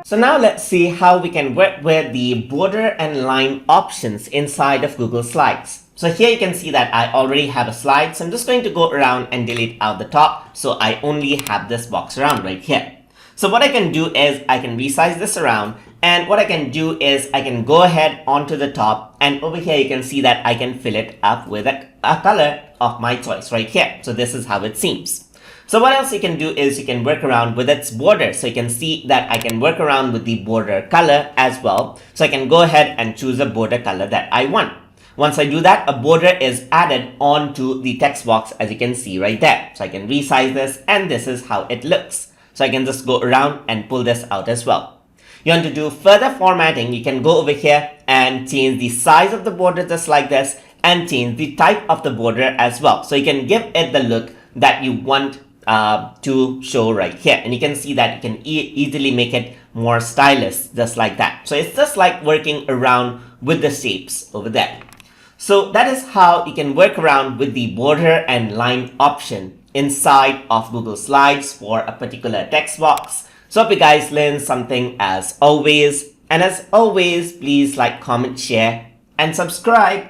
So now let's see how we can work with the border and line options inside of Google Slides. So here you can see that I already have a slide. So I'm just going to go around and delete out the top. So I only have this box around right here. So what I can do is I can resize this around. And what I can do is I can go ahead onto the top. And over here you can see that I can fill it up with a color of my choice right here. So this is how it seems. So what else you can do is you can work around with its border. So you can see that I can work around with the border color as well. So I can go ahead and choose a border color that I want. Once I do that, a border is added onto the text box, as you can see right there. So I can resize this, and this is how it looks. So I can just go around and pull this out as well. You want to do further formatting, you can go over here and change the size of the border just like this, and change the type of the border as well. So you can give it the look that you want to show right here, and you can see that you can easily make it more stylish just like that. So it's just like working around with the shapes over there. So that is how you can work around with the border and line option inside of Google Slides for a particular text box. So hope you guys learned something as always, and as always, please like, comment, share and subscribe.